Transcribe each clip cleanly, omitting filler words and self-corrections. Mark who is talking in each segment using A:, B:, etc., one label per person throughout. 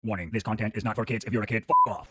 A: Warning, this content is not for kids. If you're a kid, f off.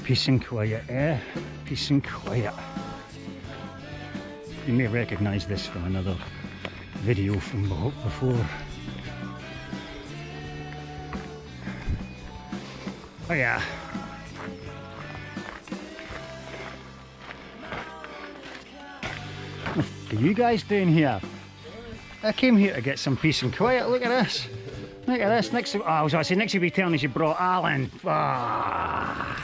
A: Peace and quiet, eh? Peace and quiet. You may recognise this from another video from before. Oh yeah. What are you guys doing here? I came here to get some peace and quiet. Look at this. Look at this. Next to, oh, I was going to say, next to be telling us you brought Alan. Ah.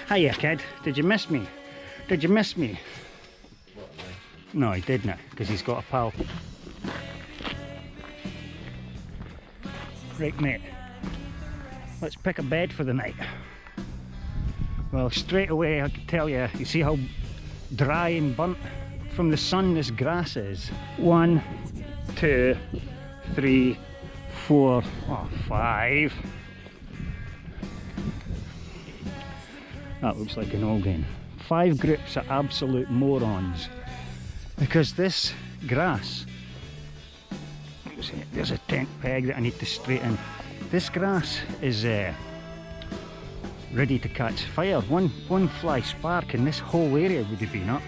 A: Hiya, kid. Did you miss me? Did you miss me? No, he didn't, because he's got a pal. Right, mate. Let's pick a bed for the night. Well, straight away, I can tell you, you see how dry and burnt from the sun this grass is? 1, 2, 3, 4, 5. That looks like an organ. 5 groups of absolute morons. Because this grass, there's a tent peg that I need to straighten. This grass is ready to catch fire. One fly spark and this whole area would have been up.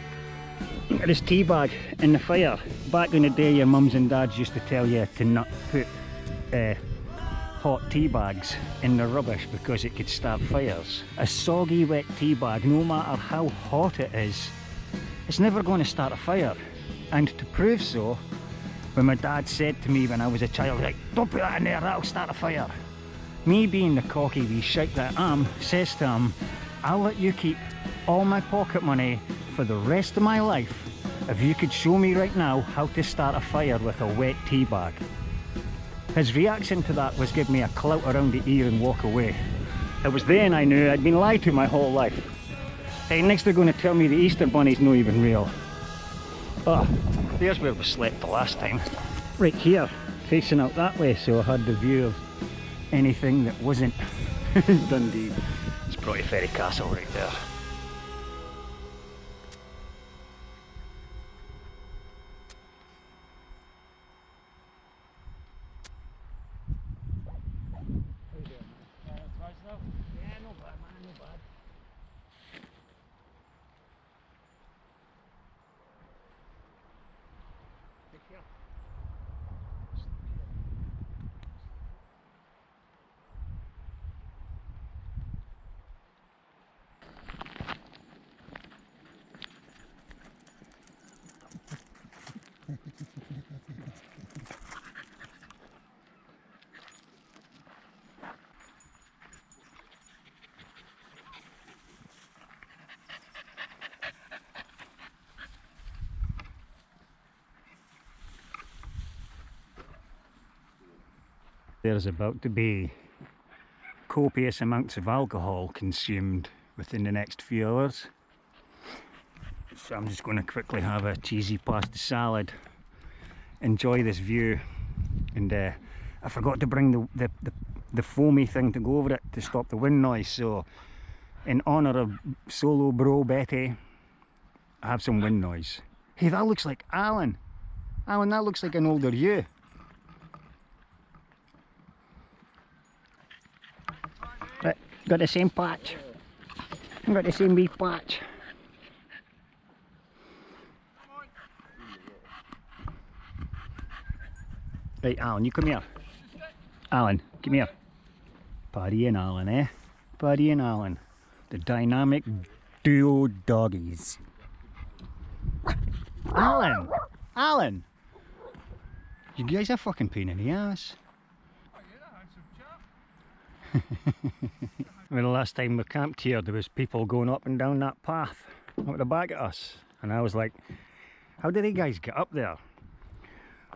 A: Look at this tea bag in the fire. Back in the day, your mums and dads used to tell you to not put hot tea bags in the rubbish because it could start fires. A soggy wet tea bag, no matter how hot it is, it's never going to start a fire. And to prove so, when my dad said to me when I was a child, like, don't put that in there, that'll start a fire. Me being the cocky wee shite that I am, says to him, I'll let you keep all my pocket money for the rest of my life if you could show me right now how to start a fire with a wet tea bag. His reaction to that was give me a clout around the ear and walk away. It was then I knew I'd been lied to my whole life. Hey, next they're going to tell me the Easter Bunny's not even real. Oh, there's where we slept the last time. Right here, facing out that way, so I had the view of anything that wasn't Dundee. It's Broughty Ferry Castle right there. There's about to be copious amounts of alcohol consumed within the next few hours. So I'm just going to quickly have a cheesy pasta salad, enjoy this view, and I forgot to bring the foamy thing to go over it to stop the wind noise, so in honour of solo bro Betty, I have some wind noise. Hey, that looks like Alan. Alan, that looks like an older you. Right, got the same patch. Got the same wee patch. Right, Alan, you come here. Alan, come here. Paddy and Alan, eh? Paddy and Alan. The dynamic duo doggies. Alan! Alan! You guys are fucking pain in the ass. Well, the last time we camped here, there was people going up and down that path up the back at us. And I was like, how did you guys get up there?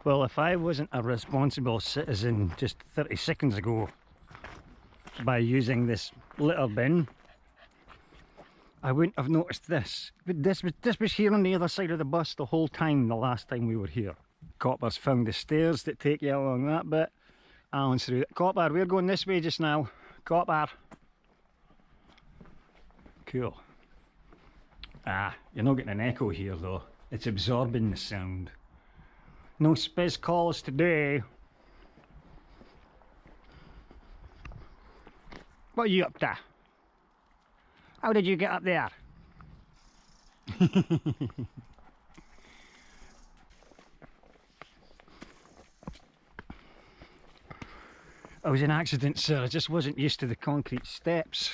A: Well, if I wasn't a responsible citizen just 30 seconds ago by using this litter bin, I wouldn't have noticed this. But this was here on the other side of the bus the whole time, the last time we were here. Coppers found the stairs that take you along that bit. Alan's through it. Copper, we're going this way just now. Copper. Cool. Ah, you're not getting an echo here though. It's absorbing the sound. No spiz calls today. What are you up to? How did you get up there? I was in accident, sir. I just wasn't used to the concrete steps.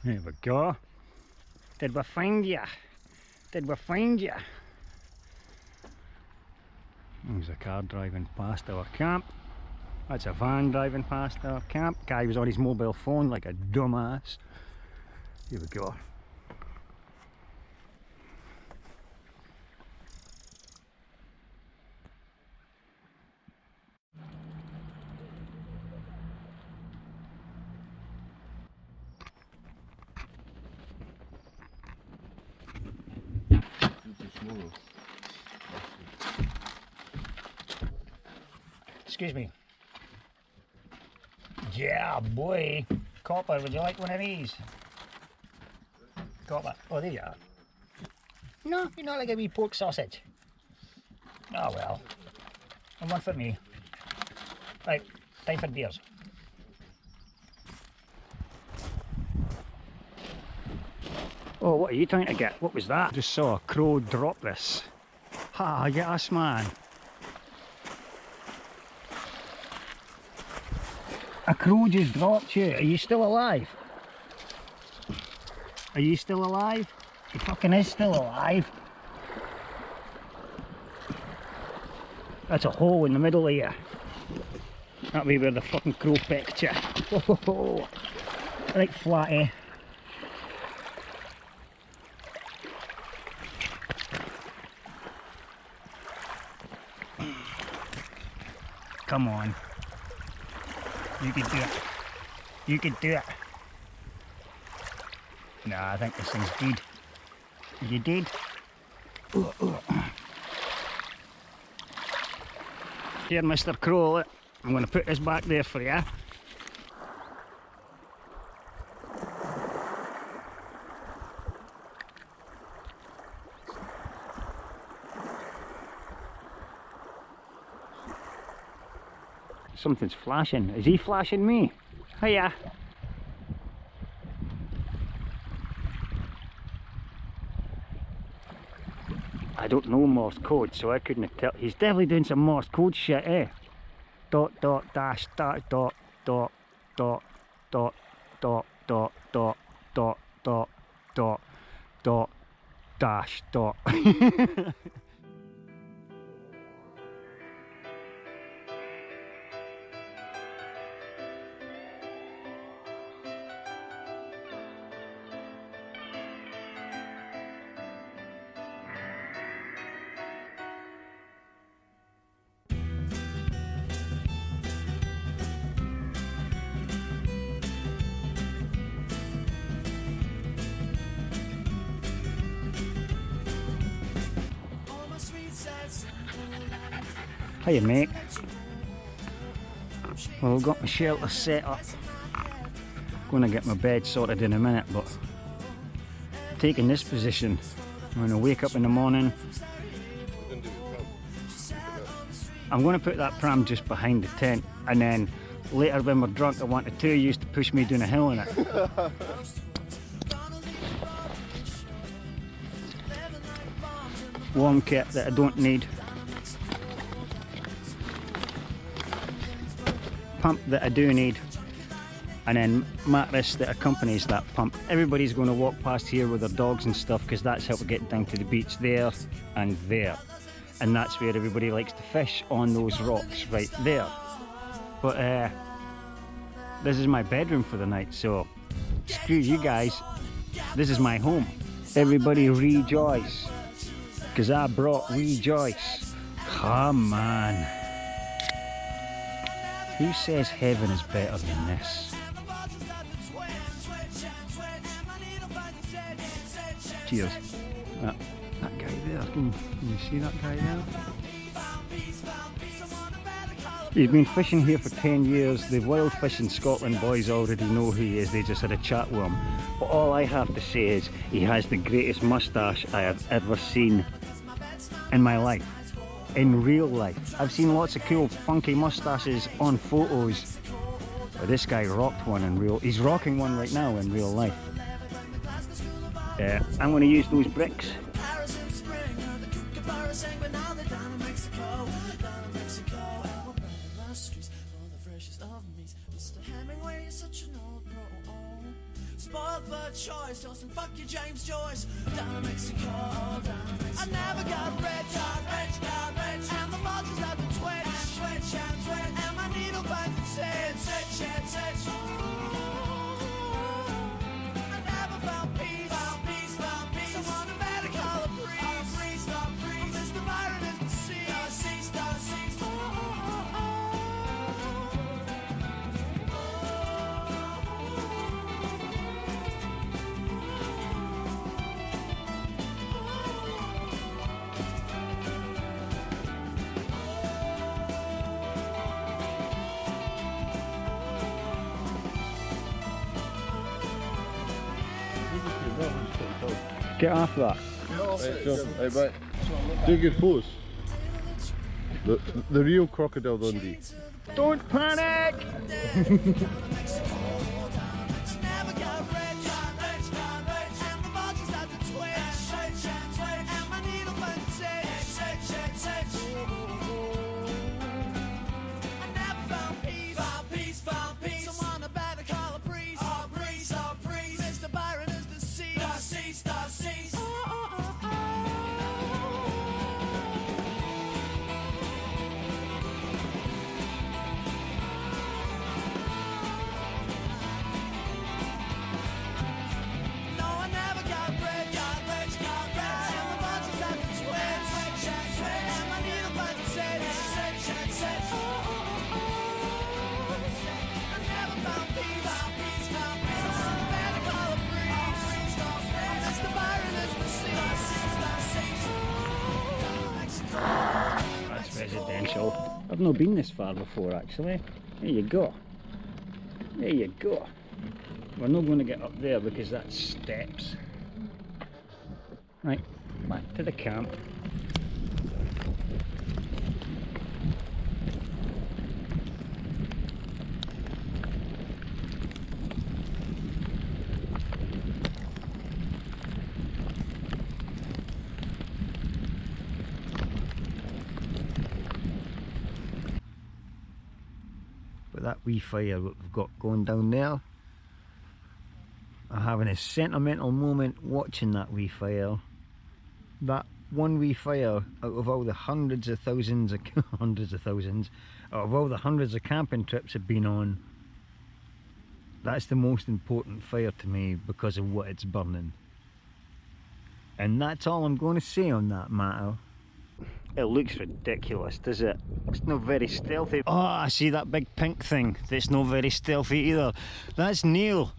A: There we go. Did we find you? Did we find you? There's a car driving past our camp. That's a van driving past our camp. Guy was on his mobile phone like a dumbass. Here we go. Excuse me. Yeah, boy. Copper, would you like one of these? Copper. Oh, there you are. No, you're not like a wee pork sausage. Oh well. And one for me. Right, time for beers. Oh, what are you trying to get? What was that? Just saw a crow drop this. Ha, yes man. A crow just dropped you. Are you still alive? Are you still alive? He fucking is still alive. That's a hole in the middle of you. That'll be where the fucking crow pecked you. Right flat, eh? Come on. You can do it. You can do it. Nah, I think this thing's dead. Are you dead? Here, Mr. Crow, look. I'm going to put this back there for you. Something's flashing. Is he flashing me? Hiya. I don't know Morse code, so I couldn't tell. He's definitely doing some Morse code shit, eh? Dot dot dash dot dot dot dot dot dot dot dot dot dot dot dot dash dot. Hiya mate. Well, I've got my shelter set up. Going to get my bed sorted in a minute, but taking this position, I'm going to wake up in the morning. I'm going to put that pram just behind the tent, and then later when we're drunk I want the two of you to push me down a hill in it. Warm kit that I don't need. pump that I do need, and then mattress that accompanies that pump. Everybody's going to walk past here with their dogs and stuff because that's how we get down to the beach there and there. And that's where everybody likes to fish, on those rocks right there. But this is my bedroom for the night, so screw you guys. This is my home. Everybody rejoice, because I brought rejoice. Come on. Who says heaven is better than this? Cheers. That guy there, can you see that guy there? He's been fishing here for 10 years. The Wild Fishing Scotland boys already know who he is, they just had a chat with him. But all I have to say is he has the greatest moustache I have ever seen in my life. In real life. I've seen lots of cool funky moustaches on photos, but this guy rocked one in real. He's rocking one right now in real life. I'm going to use those bricks.
B: Spoiled for choice, Dawson, fuck you, James Joyce. Down in Mexico, down in Mexico. I never got rich, and the vultures have to twitch, and my needle finds its itch. I never found peace, someone who better call a priest. Mr. Byron is deceased.
A: Get off that.
C: Hey, bye. Take your pose. The real crocodile Dundee.
A: Don't panic! Residential. I've not been this far before actually. There you go. There you go. We're not going to get up there because that's steps. Right, back to the camp. But that wee fire that we've got going down there, I'm having a sentimental moment watching that wee fire. That one wee fire, out of all the hundreds of thousands, out of all the hundreds of camping trips I've been on, that's the most important fire to me because of what it's burning. And that's all I'm going to say on that matter. It looks ridiculous, does it? It's not very stealthy. Oh, I see that big pink thing. That's not very stealthy either. That's Neil.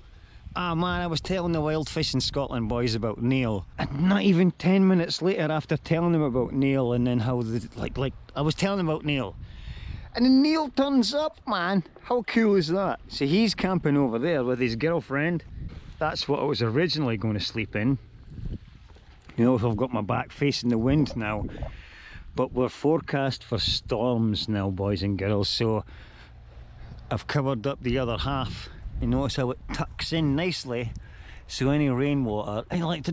A: Ah man, I was telling the Wild Fishing Scotland boys about Neil, and not even 10 minutes later after telling them about Neil, and then how I was telling them about Neil, and then Neil turns up, man. How cool is that? So he's camping over there with his girlfriend. That's what I was originally going to sleep in. You know, if I've got my back facing the wind now. But we're forecast for storms now, boys and girls, so I've covered up the other half. You notice how it tucks in nicely, so any rainwater,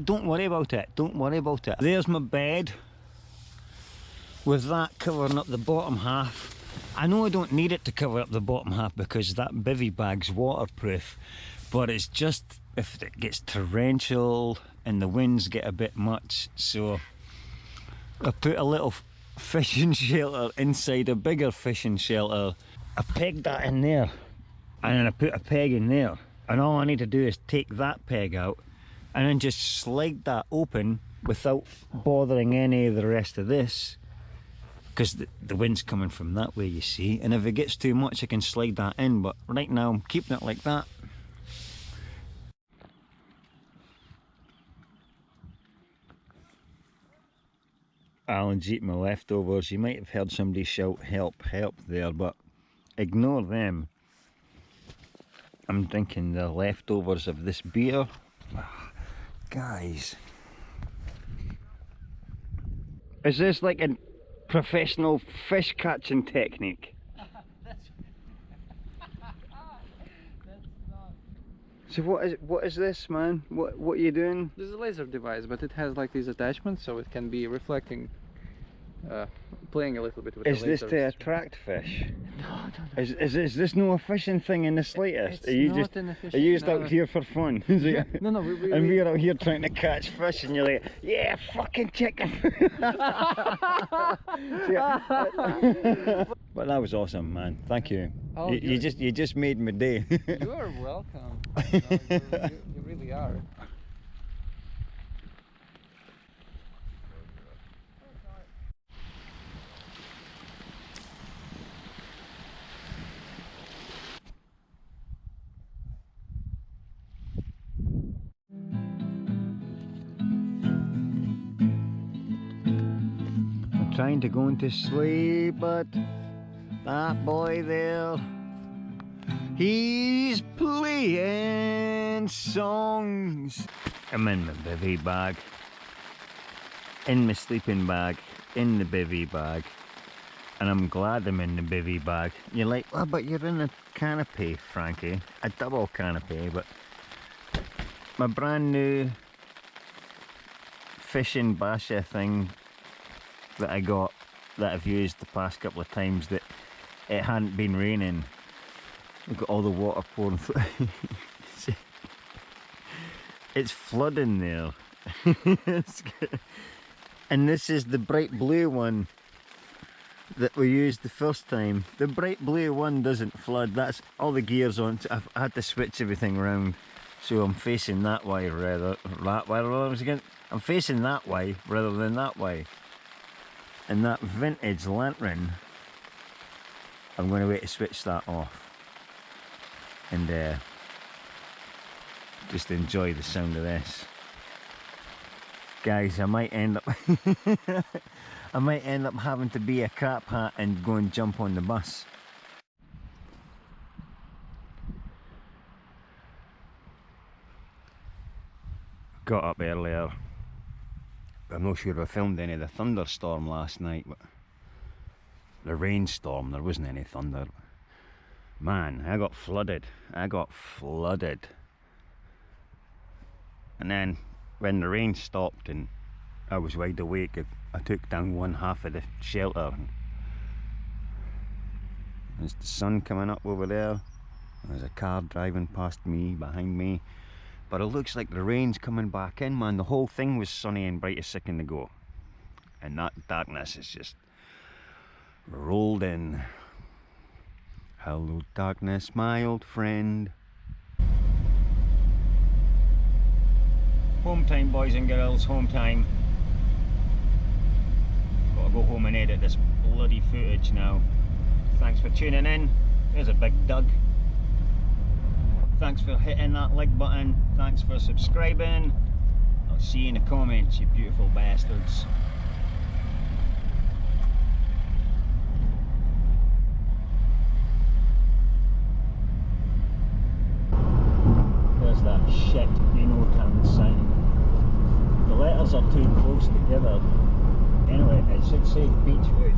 A: don't worry about it, don't worry about it. There's my bed, with that covering up the bottom half, I know I don't need it to cover up the bottom half because that bivvy bag's waterproof, but it's just if it gets torrential and the winds get a bit much, so I put a little fishing shelter inside a bigger fishing shelter. I pegged that in there and then I put a peg in there, and all I need to do is take that peg out and then just slide that open without bothering any of the rest of this, because the wind's coming from that way, you see, and if it gets too much I can slide that in, but right now I'm keeping it like that. Alan's eating my leftovers. You might have heard somebody shout help, help there, but ignore them. I'm drinking the leftovers of this beer. Guys, is this like a professional fish catching technique? So what is this, man? What are you doing?
D: This is a laser device, but it has like these attachments, so it can be reflecting, playing a little bit with the laser.
A: Is this to attract fish?
D: No.
A: Is this no a fishing thing in the slightest?
D: It's
A: Are you
D: not
A: just
D: in a fishing,
A: are you just
D: no.
A: out here for fun?
D: No,
A: And we're out here trying to catch fish, and you're like, yeah, fucking chicken. But that was awesome, man. Thank you.
D: Oh,
A: you just made my day.
D: You are welcome. No, you really are.
A: I'm trying to go into sleep, but that boy there, he's playing songs. I'm in my bivvy bag, in my sleeping bag, in the bivvy bag, and I'm glad I'm in the bivvy bag. You're like, well, but you're in a canopy, Frankie, a double canopy, but my brand new fishing basha thing that I got, that I've used the past couple of times that it hadn't been raining. We've got all the water pouring through. It's flooding there. And this is the bright blue one that we used the first time. The bright blue one doesn't flood. That's all the gears on. I had to switch everything around, so I'm facing that way rather I'm facing that way rather than that way. And that vintage lantern, I'm going to wait to switch that off and just enjoy the sound of this. Guys, I might end up I might end up having to be a cap hat and go and jump on the bus. Got up earlier. I'm not sure if I filmed any of the thunderstorm last night, but the rainstorm, there wasn't any thunder. Man, I got flooded. And then when the rain stopped and I was wide awake, I took down one half of the shelter. There's the sun coming up over there. There's a car driving past me, behind me. But it looks like the rain's coming back in, man. The whole thing was sunny and bright a second ago. And that darkness is just rolled in. Hello darkness, my old friend. Home time, boys and girls, home time. Gotta go home and edit this bloody footage now. Thanks for tuning in. There's a big Doug. Thanks for hitting that like button. Thanks for subscribing. I'll see you in the comments, you beautiful bastards. There's that shit Town sign. The letters are too close together. Anyway, it should say Beachwood.